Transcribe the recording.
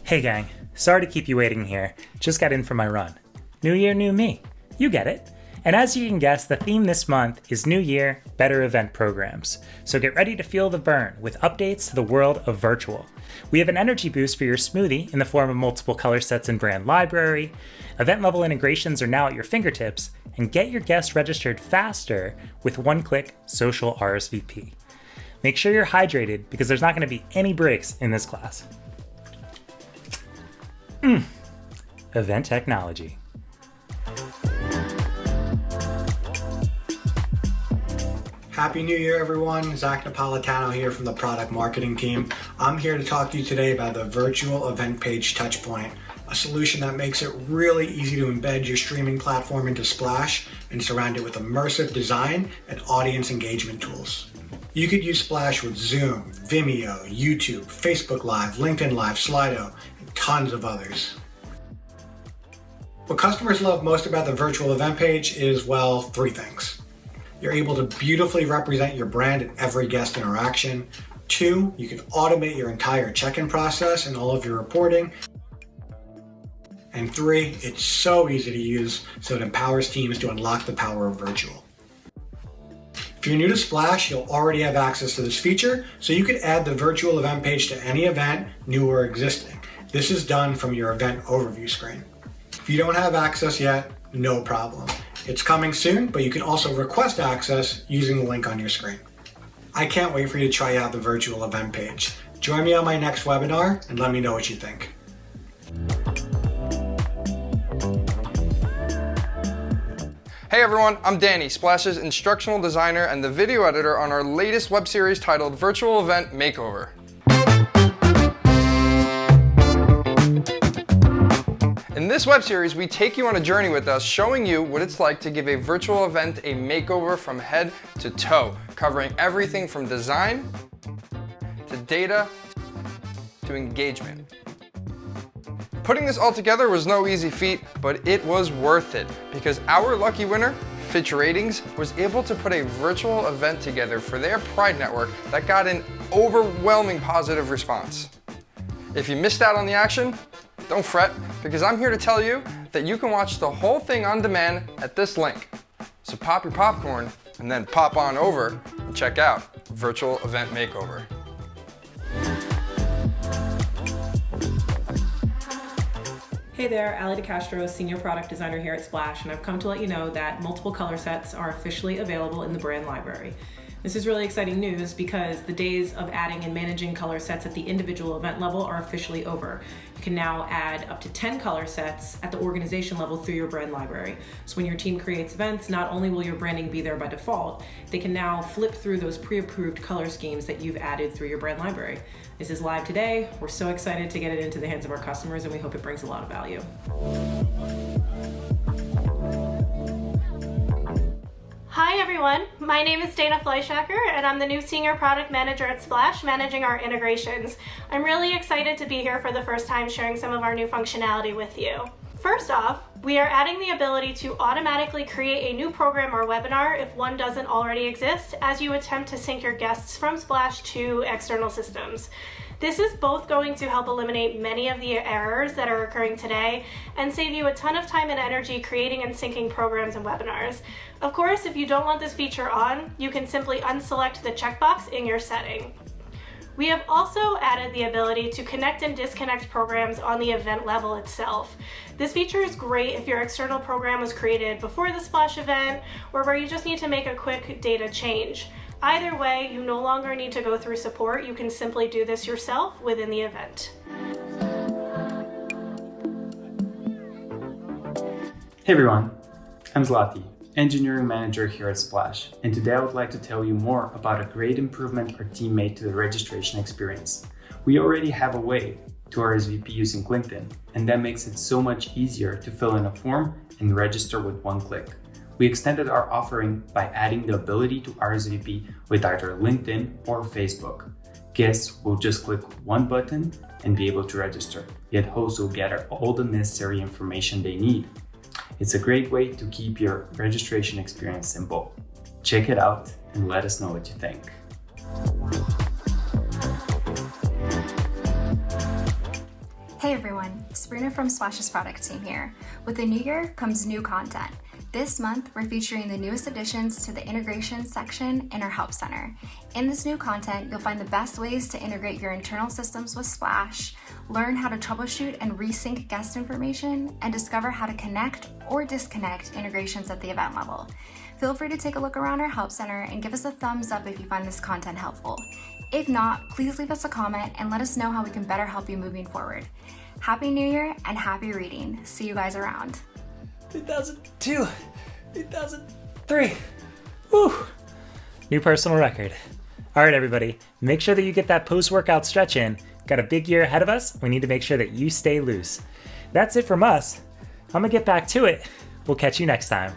Hey gang, sorry to keep you waiting here. Just got in from my run. New year, new me. You get it. And as you can guess, the theme this month is New Year, Better Event Programs. So get ready to feel the burn with updates to the world of virtual. We have an energy boost for your smoothie in the form of multiple color sets and brand library. Event level integrations are now at your fingertips, and get your guests registered faster with one-click social RSVP. Make sure you're hydrated because there's not going to be any breaks in this class. Event technology. Happy New Year, everyone. Zach Napolitano here from the product marketing team. I'm here to talk to you today about the virtual event page touchpoint, a solution that makes it really easy to embed your streaming platform into Splash and surround it with immersive design and audience engagement tools. You could use Splash with Zoom, Vimeo, YouTube, Facebook Live, LinkedIn Live, Slido, and tons of others. What customers love most about the virtual event page is, well, three things. You're able to beautifully represent your brand in every guest interaction. 2, you can automate your entire check-in process and all of your reporting. And 3, it's so easy to use, so it empowers teams to unlock the power of virtual. If you're new to Splash, you'll already have access to this feature, so you could add the virtual event page to any event, new or existing. This is done from your event overview screen. If you don't have access yet, no problem. It's coming soon, but you can also request access using the link on your screen. I can't wait for you to try out the virtual event page. Join me on my next webinar and let me know what you think. Hey everyone, I'm Danny, Splash's instructional designer and the video editor on our latest web series titled Virtual Event Makeover. In this web series, we take you on a journey with us, showing you what it's like to give a virtual event a makeover from head to toe, covering everything from design, to data, to engagement. Putting this all together was no easy feat, but it was worth it, because our lucky winner, Fitch Ratings, was able to put a virtual event together for their Pride Network that got an overwhelming positive response. If you missed out on the action, don't fret, because I'm here to tell you that you can watch the whole thing on demand at this link. So pop your popcorn and then pop on over and check out Virtual Event Makeover. Hey there, Ali DeCastro, Senior Product Designer here at Splash, and I've come to let you know that multiple color sets are officially available in the brand library. This is really exciting news because the days of adding and managing color sets at the individual event level are officially over. You can now add up to 10 color sets at the organization level through your brand library. So when your team creates events, not only will your branding be there by default, they can now flip through those pre-approved color schemes that you've added through your brand library. This is live today. We're so excited to get it into the hands of our customers, and we hope it brings a lot of value. Hi everyone, my name is Dana Fleischacker and I'm the new Senior Product Manager at Splash, managing our integrations. I'm really excited to be here for the first time sharing some of our new functionality with you. First off, we are adding the ability to automatically create a new program or webinar if one doesn't already exist as you attempt to sync your guests from Splash to external systems. This is both going to help eliminate many of the errors that are occurring today and save you a ton of time and energy creating and syncing programs and webinars. Of course, if you don't want this feature on, you can simply unselect the checkbox in your setting. We have also added the ability to connect and disconnect programs on the event level itself. This feature is great if your external program was created before the Splash event or where you just need to make a quick data change. Either way, you no longer need to go through support. You can simply do this yourself within the event. Hey everyone, I'm Zlati, Engineering Manager here at Splash, and today I would like to tell you more about a great improvement our team made to the registration experience. We already have a way to RSVP using LinkedIn, and that makes it so much easier to fill in a form and register with one click. We extended our offering by adding the ability to RSVP with either LinkedIn or Facebook. Guests will just click one button and be able to register, yet hosts will gather all the necessary information they need. It's a great way to keep your registration experience simple. Check it out and let us know what you think. Hey everyone, Sabrina from Splash's product team here. With the new year comes new content. This month, we're featuring the newest additions to the integration section in our Help Center. In this new content, you'll find the best ways to integrate your internal systems with Splash, learn how to troubleshoot and resync guest information, and discover how to connect or disconnect integrations at the event level. Feel free to take a look around our Help Center and give us a thumbs up if you find this content helpful. If not, please leave us a comment and let us know how we can better help you moving forward. Happy New Year and happy reading. See you guys around. 2002, 2003. Woo! New personal record. All right, everybody, make sure that you get that post-workout stretch in. Got a big year ahead of us. We need to make sure that you stay loose. That's it from us. I'm gonna get back to it. We'll catch you next time.